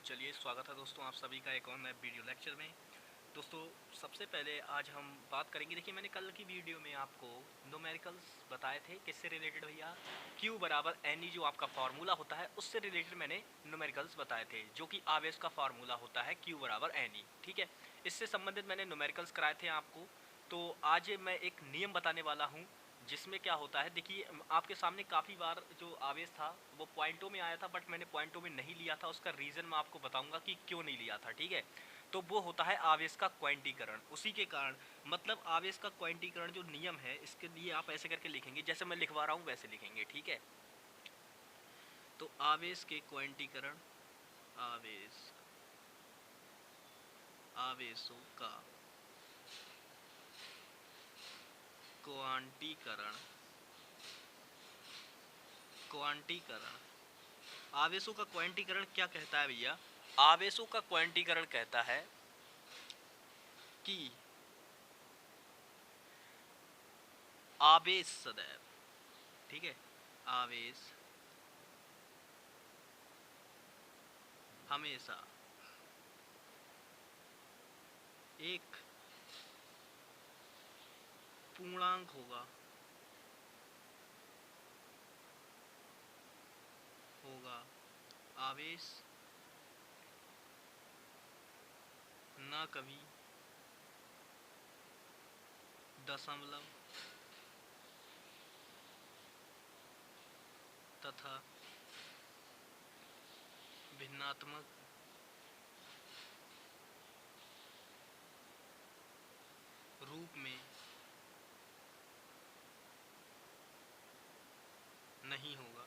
चलिए स्वागत है दोस्तों आप सभी का एक और नए वीडियो लेक्चर में। दोस्तों सबसे पहले आज हम बात करेंगे। देखिए मैंने कल की वीडियो में आपको न्यूमेरिकल्स बताए थे। किससे रिलेटेड भैया? Q बराबर एन जो आपका फार्मूला होता है उससे रिलेटेड मैंने न्यूमेरिकल्स बताए थे, जो कि आवेश का फार्मूला होता है Q बराबर एन। ठीक है, इससे संबंधित मैंने न्यूमेरिकल्स कराए थे आपको। तो आज मैं एक नियम बताने वाला हूँ जिसमें क्या होता है। देखिए आपके सामने काफ़ी बार जो आवेश था वो पॉइंटों में आया था, बट मैंने पॉइंटों में नहीं लिया था। उसका रीज़न मैं आपको बताऊंगा कि क्यों नहीं लिया था। ठीक है, तो वो होता है आवेश का क्वांटीकरण। उसी के कारण मतलब आवेश का क्वांटीकरण जो नियम है, इसके लिए आप ऐसे करके लिखेंगे, जैसे मैं लिखवा रहा हूँ वैसे लिखेंगे। ठीक है, तो आवेश के क्वांटीकरण, आवेश आवेशों का क्वांटीकरण, क्वांटीकरण आवेशों का क्वांटीकरण क्या कहता है भैया? आवेशों का क्वांटीकरण कहता है कि आवेश सदैव, ठीक है, आवेश हमेशा एक पूर्णांक होगा, आवेश न कभी दशमलव तथा भिन्नात्मक रूप में नहीं होगा।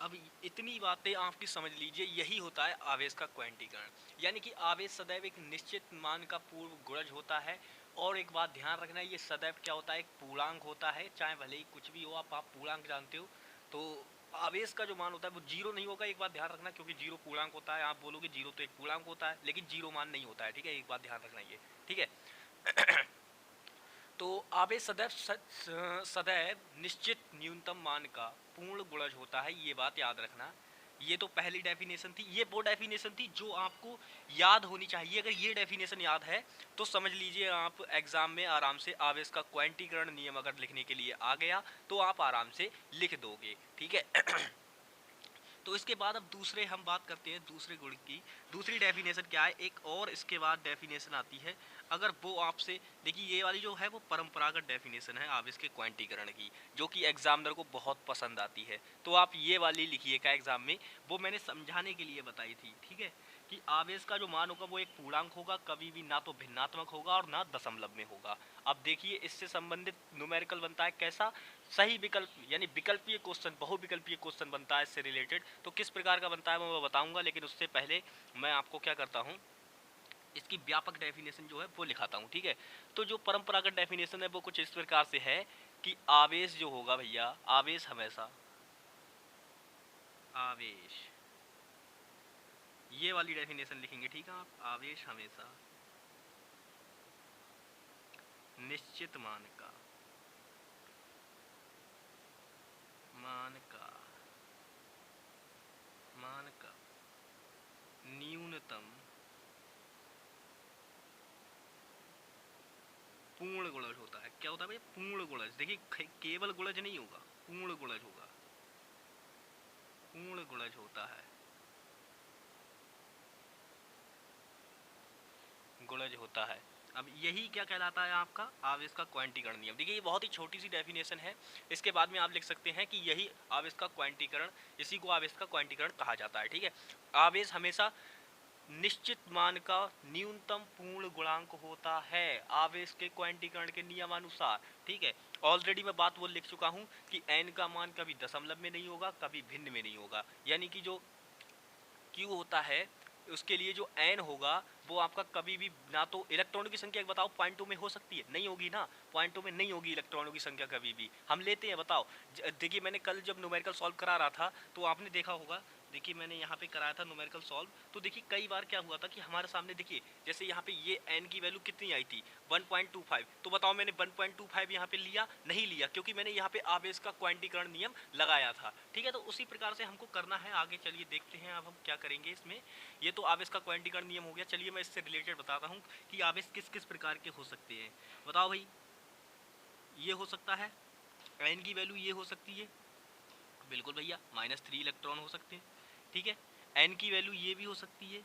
अब इतनी बातें आपकी समझ लीजिए, यही होता है आवेश का क्वांटीकरण। यानी कि आवेश सदैव एक निश्चित मान का पूर्व गुणज होता है। और एक बात ध्यान रखना, ये सदैव क्या होता है? एक पूर्णांक होता है। चाहे भले ही कुछ भी हो, आप पूर्णांक जानते हो, तो आवेश का जो मान होता है वो जीरो नहीं होगा। एक बात ध्यान रखना, क्योंकि जीरो पूर्णांक होता है। आप बोलोगे जीरो तो एक पूर्णांक होता है, लेकिन जीरो मान नहीं होता है। ठीक है, एक बात ध्यान रखना ये। ठीक है तो आवेश सदैव सदैव निश्चित न्यूनतम मान का पूर्ण गुणज होता है, ये बात याद रखना। ये तो पहली डेफिनेशन थी। ये वो डेफिनेशन थी जो आपको याद होनी चाहिए। अगर ये डेफिनेशन याद है तो समझ लीजिए आप एग्जाम में आराम से आवेश का क्वांटीकरण नियम अगर लिखने के लिए आ गया तो आप आराम से लिख दोगे। ठीक है तो इसके बाद अब दूसरे हम बात करते हैं दूसरे गुण की। दूसरी डेफिनेशन क्या है? एक और इसके बाद डेफिनेशन आती है। अगर वो आपसे, देखिए ये वाली जो है वो परंपरागत डेफिनेशन है आवेश के क्वांटीकरण की, जो कि एग्जामिनर को बहुत पसंद आती है। तो आप ये वाली लिखिएगा एग्जाम में, वो मैंने समझाने के लिए बताई थी। ठीक है, कि आवेश का जो मान होगा वो एक पूर्णांक होगा, कभी भी ना तो भिन्नात्मक होगा और ना दशमलव में होगा। अब देखिए इससे संबंधित न्यूमेरिकल बनता है कैसा? सही विकल्प यानी विकल्पीय क्वेश्चन, बहुविकल्पीय क्वेश्चन बनता है इससे रिलेटेड। तो किस प्रकार का बनता है मैं बताऊंगा, लेकिन उससे पहले मैं आपको क्या करता हूँ, इसकी व्यापक डेफिनेशन जो है वो लिखाता हूँ। ठीक है, तो जो परंपरागत डेफिनेशन है वो कुछ इस प्रकार से है कि आवेश जो होगा भैया, आवेश हमेशा, आवेश, ये वाली डेफिनेशन लिखेंगे। ठीक है, आप आवेश हमेशा निश्चित मान का मान का न्यूनतम पूर्ण गुणज होता है। क्या होता है भाई? पूर्ण गुणज। देखिए केवल गुणज नहीं होगा, पूर्ण गुणज होगा, पूर्ण गुणज होता है, गुणज होता है। अब यही क्या कहलाता है? आपका आवेश का क्वांटीकरण नियम। देखिए ये बहुत ही छोटी सी डेफिनेशन है। इसके बाद में आप लिख सकते हैं कि यही आवेश का क्वांटीकरण, इसी को आवेश का क्वांटीकरण कहा जाता है। ठीक है, आवेश हमेशा निश्चित मान का न्यूनतम पूर्ण गुणांक होता है आवेश के क्वांटीकरण के नियमानुसार। ठीक है, ऑलरेडी मैं बात वो लिख चुका हूँ कि n का मान कभी दशमलव में नहीं होगा, कभी भिन्न में नहीं होगा। यानी कि जो Q होता है उसके लिए जो n होगा वो आपका कभी भी ना तो इलेक्ट्रॉनों की संख्या बताओ पॉइंटों में हो सकती है? नहीं होगी ना, पॉइंटों में नहीं होगी इलेक्ट्रॉनों की संख्या कभी भी। हम लेते हैं, बताओ। देखिए मैंने कल जब न्यूमेरिकल सॉल्व करा रहा था तो आपने देखा होगा देखिए मैंने यहाँ पे कराया था न्यूमेरिकल सॉल्व, तो देखिए कई बार क्या हुआ था कि हमारे सामने देखिए जैसे यहाँ पे ये n की वैल्यू कितनी आई थी 1.25, तो बताओ मैंने 1.25 यहाँ पे लिया नहीं लिया, क्योंकि मैंने यहाँ पे आवेश का क्वांटीकरण नियम लगाया था। ठीक है, तो उसी प्रकार से हमको करना है। आगे चलिए देखते हैं अब हम क्या करेंगे इसमें। ये तो आवेश का क्वांटीकरण नियम हो गया। चलिए मैं इससे रिलेटेड बताता हूँ कि आवेश किस किस प्रकार के हो सकते हैं। बताओ भाई, ये हो सकता है n की वैल्यू ये हो सकती है, बिल्कुल भैया -3 इलेक्ट्रॉन हो सकते हैं। ठीक है, n की वैल्यू ये भी हो सकती है,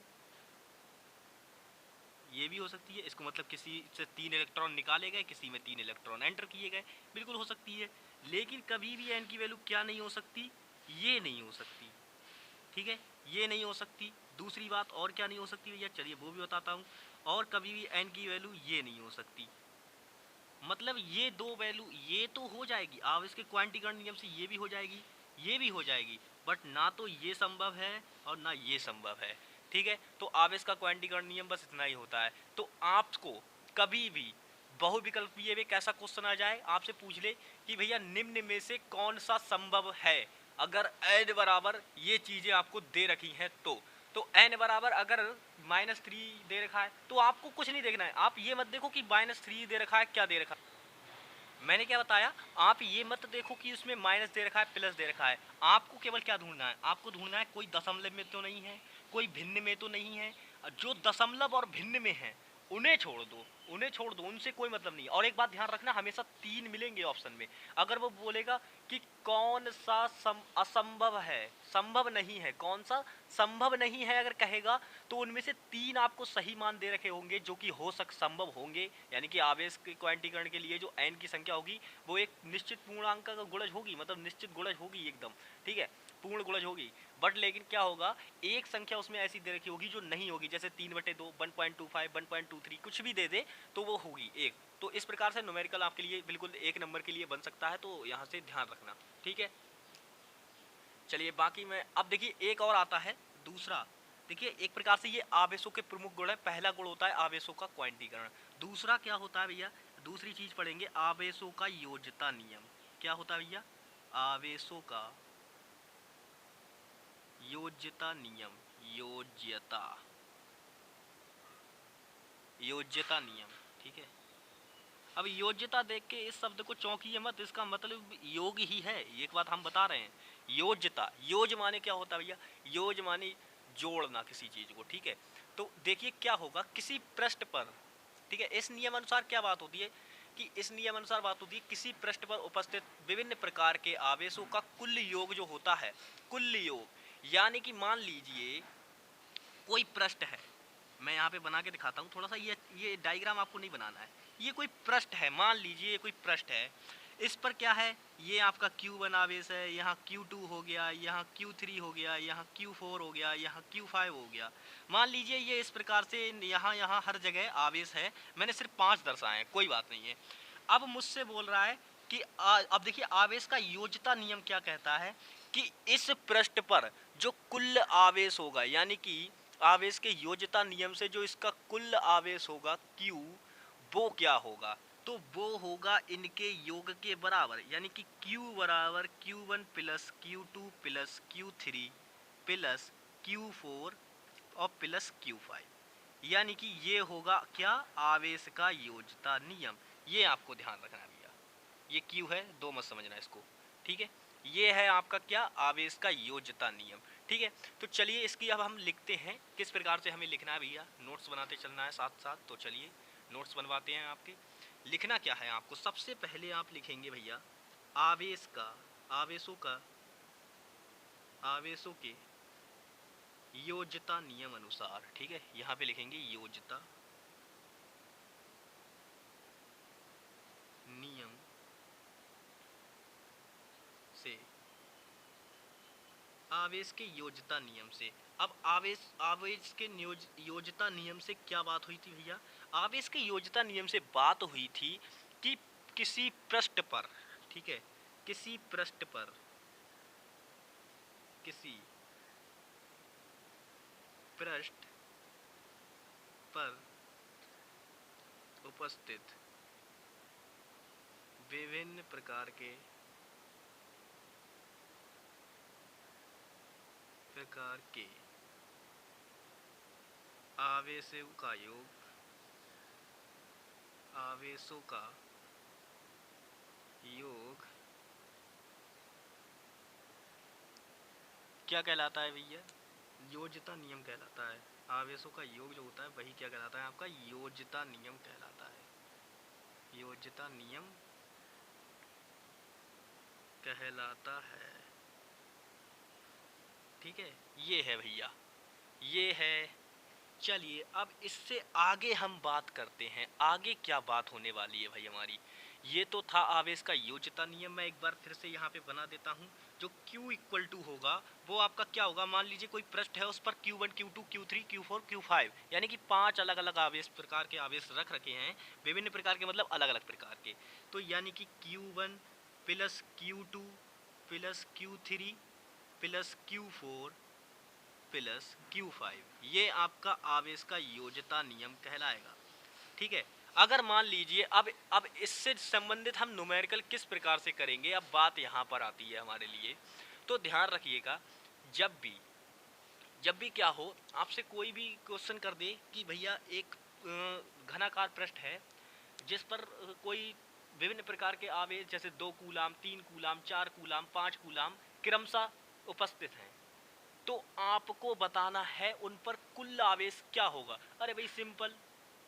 ये भी हो सकती है। इसको मतलब किसी से 3 इलेक्ट्रॉन निकाले गए, किसी में 3 इलेक्ट्रॉन एंटर किए गए, बिल्कुल हो सकती है। लेकिन कभी भी n की वैल्यू क्या नहीं हो सकती, ये नहीं हो सकती। ठीक है, ये नहीं हो सकती। दूसरी बात और क्या नहीं हो सकती भैया, चलिए वो भी बताता हूँ। और कभी भी n की वैल्यू ये नहीं हो सकती। मतलब ये दो वैल्यू ये तो हो जाएगी, आप इसके क्वांटीकरण नियम से ये भी हो जाएगी, ये भी हो जाएगी, बट ना तो ये संभव है और ना ये संभव है। ठीक है, तो आवेश का क्वांटीकरण नियम बस इतना ही होता है। तो आपको कभी भी बहुविकल्पीय में कैसा क्वेश्चन आ जाए, आपसे पूछ ले कि भैया निम्न में से कौन सा संभव है, अगर n बराबर ये चीजें आपको दे रखी हैं तो n बराबर अगर -3 दे रखा है तो आपको कुछ नहीं देखना है। आप ये मत देखो कि -3 दे रखा है, क्या दे रखा है, मैंने क्या बताया, आप ये मत देखो कि उसमें माइनस दे रखा है प्लस दे रखा है। आपको केवल क्या ढूंढना है, आपको ढूंढना है कोई दशमलव में तो नहीं है, कोई भिन्न में तो नहीं है। जो दशमलव और भिन्न में है उन्हें छोड़ दो, उन्हें छोड़ दो, उनसे कोई मतलब नहीं। और एक बात ध्यान रखना, हमेशा 3 मिलेंगे ऑप्शन में। अगर वो बोलेगा कि कौन सा असंभव है, संभव नहीं है, कौन सा संभव नहीं है अगर कहेगा, तो उनमें से 3 आपको सही मान दे रखे होंगे जो कि संभव होंगे। यानी कि आवेश के क्वांटीकरण के लिए जो n की संख्या होगी वो एक निश्चित पूर्णांक का गुणज होगी, मतलब निश्चित गुणज होगी एकदम। ठीक है, पूर्ण गुणज होगी। बट लेकिन क्या होगा, एक संख्या उसमें ऐसी दे रखी होगी जो नहीं होगी, जैसे 3/2, 1.25, 1.23 कुछ भी दे दे तो वो होगी एक। तो इस प्रकार से न्यूमेरिकल आपके लिए बिल्कुल 1 नंबर के लिए बन सकता है, तो यहाँ से ध्यान रखना। ठीक है, चलिए बाकी में अब देखिए एक और आता है दूसरा। देखिए एक प्रकार से ये आवेशों के प्रमुख गुण है। पहला गुण होता है आवेशों का क्वांटीकरण। दूसरा क्या होता है भैया, दूसरी चीज पढ़ेंगे आवेशों का योज्यता नियम। क्या होता है भैया, आवेशों का योज्यता नियम, योज्यता योज्यता नियम। ठीक है, अब योज्यता देख के इस शब्द को चौंकिए मत, इसका मतलब योग ही है, एक बात हम बता रहे हैं। योज्यता, योज माने क्या होता है भैया, योज माने जोड़ना किसी चीज को। ठीक है, तो देखिए क्या होगा किसी पृष्ठ पर, ठीक है, इस नियम अनुसार क्या बात होती है कि इस नियम अनुसार बात होती है किसी पृष्ठ पर उपस्थित विभिन्न प्रकार के आवेशों का कुल योग जो होता है, कुल योग, यानी कि मान लीजिए कोई पृष्ठ है, मैं यहाँ पे बना के दिखाता हूँ थोड़ा सा, ये डायग्राम आपको नहीं बनाना है। ये कोई पृष्ठ है, मान लीजिए ये कोई पृष्ठ है, इस पर क्या है, ये आपका Q1 आवेश है, यहाँ Q2 हो गया, यहाँ Q3 हो गया, यहाँ Q4 हो गया, यहाँ Q5 हो गया। मान लीजिए ये इस प्रकार से यहाँ यहाँ हर जगह आवेश है, मैंने सिर्फ 5 दर्शाए हैं, कोई बात नहीं है। अब मुझसे बोल रहा है कि अब देखिए आवेश का योज्यता नियम क्या कहता है कि इस पृष्ठ पर जो कुल आवेश होगा, यानी कि आवेश के योज्यता नियम से जो इसका कुल आवेश होगा Q, वो क्या होगा, तो वो होगा इनके योग के बराबर, यानी कि Q बराबर Q1 plus Q2 plus Q3 plus Q4 और प्लस Q5, यानी कि ये होगा क्या, आवेश का योज्यता नियम। ये आपको ध्यान रखना भैया, ये Q है, दो मत समझना इसको। ठीक है, ये है आपका क्या, आवेश का योज्यता नियम। ठीक है, तो चलिए इसकी अब हम लिखते हैं, किस प्रकार से हमें लिखना है भैया, नोट्स बनाते चलना है साथ साथ। तो चलिए नोट्स बनवाते हैं आपके। लिखना क्या है आपको, सबसे पहले आप लिखेंगे भैया आवेश का, आवेशों के योज्यता नियम अनुसार। ठीक है, यहाँ पे लिखेंगे योज्यता नियम से, आवेश के योज्यता नियम से। अब आवेश के योज्यता नियम से क्या बात हुई थी भैया, आवेश के योज्यता नियम से बात हुई थी कि किसी पृष्ठ पर, ठीक है, किसी पृष्ठ पर, किसी पृष्ठ पर उपस्थित विभिन्न प्रकार के प्रकार के आवेशों का योग, आवेशों का योग क्या कहलाता है भैया? योज्यता नियम कहलाता है। आवेशों का योग जो होता है वही क्या कहलाता है? आपका योज्यता नियम कहलाता है। योज्यता नियम कहलाता है। ठीक है, ये है भैया, ये है। चलिए अब इससे आगे हम बात करते हैं, आगे क्या बात होने वाली है भाई हमारी। ये तो था आवेश का योज्यता नियम। मैं एक बार फिर से यहाँ पे बना देता हूँ। जो Q इक्वल टू होगा वो आपका क्या होगा? मान लीजिए कोई पृष्ठ है, उस पर Q1 Q2 Q3 Q4 Q5 यानी कि 5 अलग अलग आवेश प्रकार के आवेश रख रखे हैं। विभिन्न प्रकार के मतलब अलग अलग प्रकार के। तो यानी कि Q1 plus Q2 plus Q3 plus Q4 plus Q5, ये आपका आवेश का योज्यता नियम कहलाएगा। ठीक है, अगर मान लीजिए अब इससे संबंधित हम न्यूमेरिकल किस प्रकार से करेंगे, अब बात यहाँ पर आती है हमारे लिए। तो ध्यान रखिएगा, जब भी क्या हो, आपसे कोई भी क्वेश्चन कर दे कि भैया एक घनाकार पृष्ठ है जिस पर कोई विभिन्न प्रकार के आवेश जैसे 2 कूलाम 3 कूलाम 4 कूलाम 5 कूलाम क्रमशः उपस्थित हैं, तो आपको बताना है उन पर कुल आवेश क्या होगा। अरे भाई सिंपल,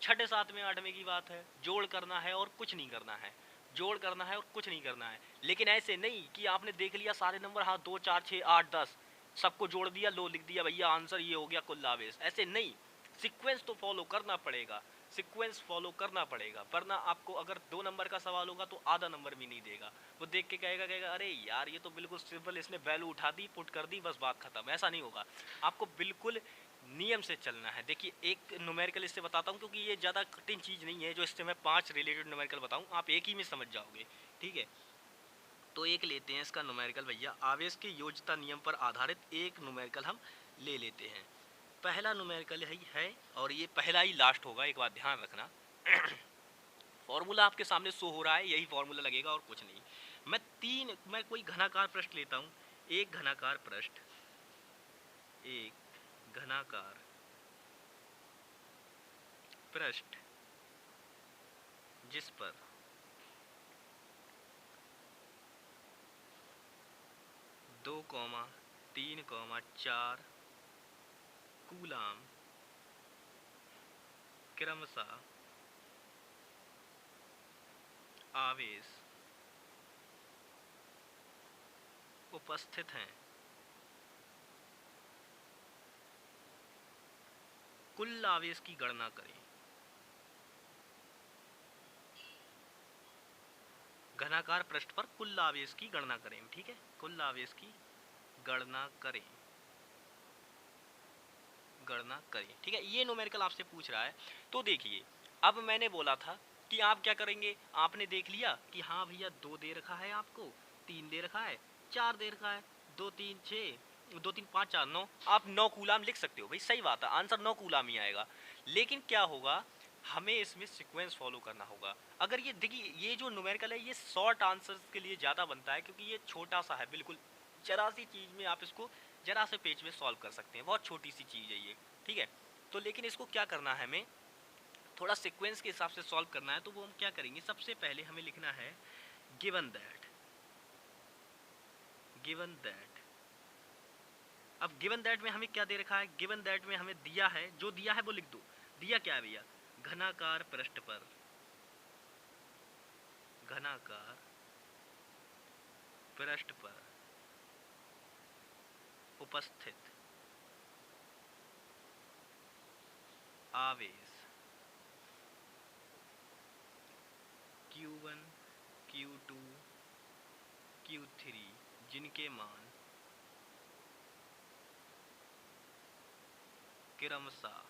छठे सातवें आठवें की बात है, जोड़ करना है और कुछ नहीं करना है, जोड़ करना है और कुछ नहीं करना है। लेकिन ऐसे नहीं कि आपने देख लिया सारे नंबर, हाँ 2 4 6 8 10 सबको जोड़ दिया, लो लिख दिया भैया आंसर ये हो गया कुल आवेश। ऐसे नहीं, सीक्वेंस तो फॉलो करना पड़ेगा, सीक्वेंस फॉलो करना पड़ेगा, वरना आपको अगर 2 नंबर का सवाल होगा तो आधा नंबर भी नहीं देगा। वो देख के कहेगा कहेगा अरे यार ये तो बिल्कुल सिंपल, इसने वैल्यू उठा दी पुट कर दी बस बात खत्म। ऐसा नहीं होगा, आपको बिल्कुल नियम से चलना है। देखिए एक न्यूमेरिकल इससे बताता हूँ क्योंकि ये ज़्यादा कठिन चीज़ नहीं है, जो इससे मैं 5 रिलेटेड न्यूमेरिकल बताऊँ आप एक ही में समझ जाओगे। ठीक है, तो एक लेते हैं इसका न्यूमेरिकल भैया, आवेश के योज्यता नियम पर आधारित एक न्यूमेरिकल हम ले लेते हैं। पहला न्यूमेरिकल यही है और ये पहला ही लास्ट होगा, एक बात ध्यान रखना। फॉर्मूला आपके सामने शो हो रहा है, यही फॉर्मूला लगेगा और कुछ नहीं। मैं कोई घनाकार पृष्ठ लेता हूँ, एक घनाकार पृष्ठ, एक घनाकार पृष्ठ जिस पर 2, 3, 4 कूलाम क्रमशः आवेश उपस्थित हैं, कुल आवेश की गणना करें। घनाकार पृष्ठ पर कुल आवेश की गणना करें। ठीक है, कुल आवेश की गणना करें, गणना करें। ठीक है, ये न्यूमेरिकल आपसे पूछ रहा है। तो देखिए अब मैंने बोला था कि आप क्या करेंगे, आपने देख लिया कि हाँ भैया 2 दे रखा है आपको, 3 दे रखा है, 4 दे रखा है, 2 3 6 2 3 5 4 9, आप 9 कूलाम लिख सकते हो भाई, सही बात है, आंसर 9 कूलाम ही आएगा। लेकिन क्या होगा, हमें इसमें सीक्वेंस फॉलो करना होगा। अगर ये देखिए ये जो न्यूमेरिकल है ये शॉर्ट आंसर्स के लिए ज़्यादा बनता है क्योंकि ये छोटा सा है, बिल्कुल जरा सी चीज़ में आप इसको जरा से पेज में सॉल्व कर सकते हैं, बहुत छोटी सी चीज़ है ये। ठीक है, तो लेकिन इसको क्या करना है, हमें थोड़ा सीक्वेंस के हिसाब से सॉल्व करना है। तो वो हम क्या करेंगे, सबसे पहले हमें लिखना है गिवन दैट, गिवन दैट। अब गिवन दैट में हमें क्या दे रखा है, गिवन दैट में हमें दिया है, जो दिया है वो लिख दो। दिया क्या है भैया, घनाकार पृष्ठ पर, घनाकार पृष्ठ पर उपस्थित आवेश Q1 Q2 Q3 जिनके मान क्रमशः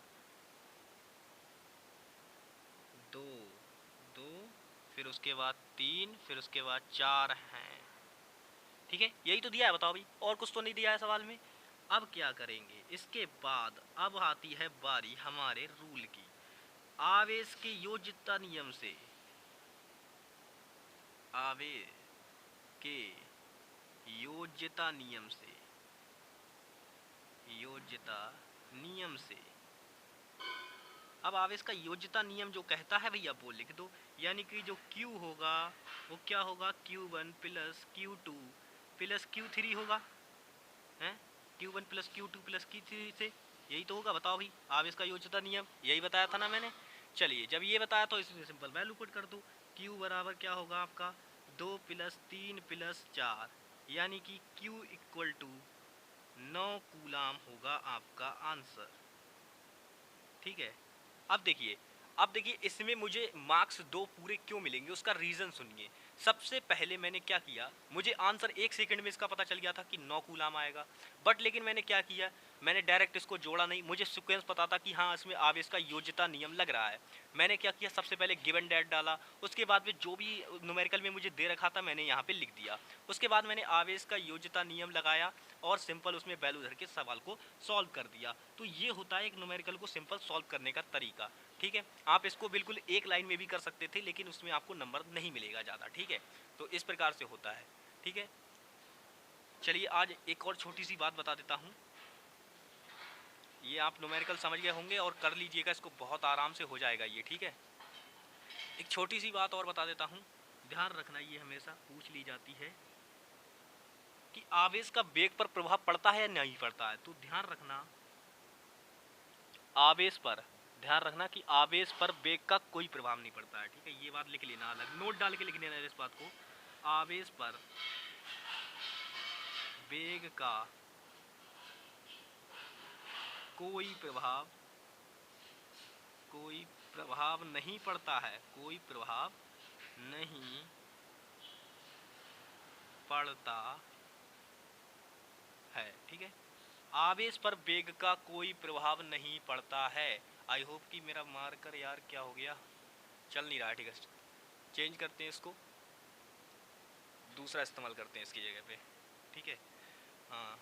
2 2 फिर उसके बाद 3 फिर उसके बाद 4 हैं। ठीक है, यही तो दिया है, बताओ भाई, और कुछ तो नहीं दिया है सवाल में। अब क्या करेंगे, इसके बाद अब आती है बारी हमारे रूल की। आवेश के योज्यता नियम से, आवेश के योज्यता नियम से योज्यता नियम से। अब आवेश का योज्यता नियम जो कहता है भैया वो लिख दो, यानी कि जो Q होगा वो क्या होगा, Q1 plus Q2 plus Q3 होगा, हैं Q1 plus Q2 plus Q3 से, यही तो होगा। बताओ भाई, आवेश का योज्यता नियम यही बताया था ना मैंने। चलिए जब ये बताया तो इसमें सिंपल वैल्यू पुट कर दो। Q बराबर क्या होगा आपका 2 प्लस 3 प्लस 4, यानी कि Q इक्वल टू 9 कूलाम होगा आपका आंसर। ठीक है, अब देखिए इसमें मुझे मार्क्स 2 पूरे क्यों मिलेंगे, उसका रीज़न सुनिए। सबसे पहले मैंने क्या किया, मुझे आंसर 1 सेकंड में इसका पता चल गया था कि 9 कूलाम आएगा, बट लेकिन मैंने क्या किया, मैंने डायरेक्ट इसको जोड़ा नहीं। मुझे सीक्वेंस पता था कि हाँ इसमें आवेश का योज्यता नियम लग रहा है। मैंने क्या किया, सबसे पहले गिवन डेट डाला, उसके बाद में जो भी न्यूमेरिकल में मुझे दे रखा था मैंने यहाँ पे लिख दिया। उसके बाद मैंने आवेश का योज्यता नियम लगाया और सिंपल उसमें वैल्यू धर के सवाल को सॉल्व कर दिया। तो ये होता है एक न्यूमेरिकल को सिंपल सॉल्व करने का तरीका। ठीक है, आप इसको बिल्कुल एक लाइन में भी कर सकते थे, लेकिन उसमें आपको नंबर नहीं मिलेगा ज़्यादा। ठीक है, तो इस प्रकार से होता है। ठीक है, चलिए आज एक और छोटी सी बात बता देता हूँ। ये आप न्यूमेरिकल समझ गए होंगे और कर लीजिएगा इसको, बहुत आराम से हो जाएगा ये। ठीक है, एक छोटी सी बात और बता देता हूँ, ध्यान रखना, ये हमेशा पूछ ली जाती है कि आवेश का वेग पर प्रभाव पड़ता है या नहीं पड़ता है। तो ध्यान रखना, आवेश पर ध्यान रखना कि आवेश पर वेग का कोई प्रभाव नहीं पड़ता है। ठीक है, ये बात लिख लेना, अलग नोट डाल के लिख लेना इस बात को। आवेश पर वेग का कोई प्रभाव नहीं पड़ता है, कोई प्रभाव नहीं पड़ता है। ठीक है, आवेश पर वेग का कोई प्रभाव नहीं पड़ता है। आई होप कि मेरा मार्कर यार क्या हो गया, चल नहीं रहा है। ठीक है, चेंज करते हैं इसको, दूसरा इस्तेमाल करते हैं इसकी जगह पे। ठीक है, हाँ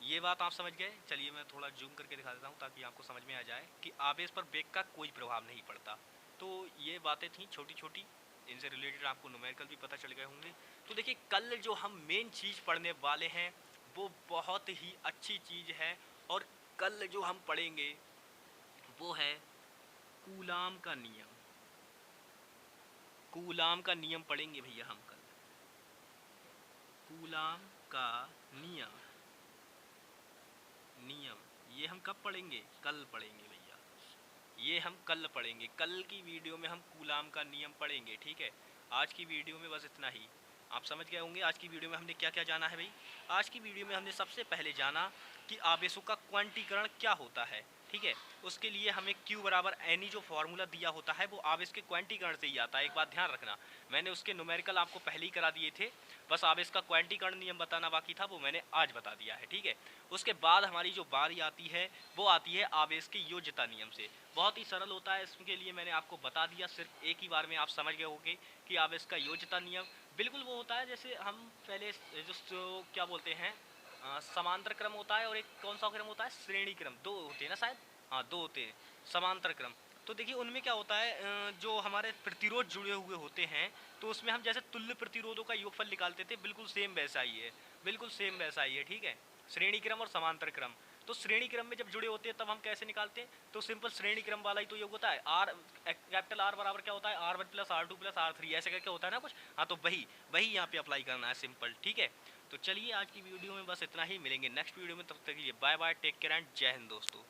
ये बात आप समझ गए। चलिए मैं थोड़ा जूम करके दिखा देता हूँ ताकि आपको समझ में आ जाए कि आवेश पर वेग का कोई प्रभाव नहीं पड़ता। तो ये बातें थी छोटी छोटी, इनसे रिलेटेड आपको न्यूमेरिकल भी पता चल गए होंगे। तो देखिए कल जो हम मेन चीज़ पढ़ने वाले हैं वो बहुत ही अच्छी चीज़ है, और कल जो हम पढ़ेंगे वो है कूलाम का नियम। कूलाम का नियम पढ़ेंगे भैया हम कल, कूलाम का नियम। ये हम कब पढ़ेंगे, कल पढ़ेंगे भैया, ये हम कल पढ़ेंगे। कल की वीडियो में हम कूलाम का नियम पढ़ेंगे। ठीक है, आज की वीडियो में बस इतना ही। आप समझ गए होंगे आज की वीडियो में हमने क्या क्या जाना है भाई। आज की वीडियो में हमने सबसे पहले जाना कि आवेशों का क्वांटीकरण क्या होता है। ठीक है, उसके लिए हमें Q बराबर एनी जो फॉर्मूला दिया होता है वो आवेश के क्वांटीकरण से ही आता है। एक बात ध्यान रखना, मैंने उसके न्यूमेरिकल आपको पहले ही करा दिए थे, बस आवेश का क्वांटीकरण नियम बताना बाकी था, वो मैंने आज बता दिया है। ठीक है, उसके बाद हमारी जो बारी आती है वो आती है आवेश के योज्यता नियम से। बहुत ही सरल होता है, इसके लिए मैंने आपको बता दिया, सिर्फ एक ही बार में आप समझ गए होंगे कि आवेश का योज्यता नियम बिल्कुल वो होता है जैसे हम पहले जो क्या बोलते हैं समांतर क्रम होता है, और एक कौन सा क्रम होता है, श्रेणी क्रम। दो होते हैं ना शायद, हाँ दो होते हैं समांतर क्रम। तो देखिए उनमें क्या होता है, जो हमारे प्रतिरोध जुड़े हुए होते हैं तो उसमें हम जैसे तुल्य प्रतिरोधों का योगफल निकालते थे, बिल्कुल सेम वैसा ही है, बिल्कुल सेम वैसा ही है। ठीक है, श्रेणी क्रम और समांतर क्रम। तो श्रेणी क्रम में जब जुड़े होते हैं तब हम कैसे निकालते हैं, तो सिंपल श्रेणी क्रम वाला ही तो योग होता है। आर कैपिटल आर बराबर क्या होता है, R1 plus R2 plus R3, ऐसे करके होता है ना कुछ। हाँ तो वही वही यहाँ पे अप्लाई करना है, सिंपल। ठीक है, तो चलिए आज की वीडियो में बस इतना ही, मिलेंगे नेक्स्ट वीडियो में, तब तक के लिए bye bye, take care and जय हिंद दोस्तों।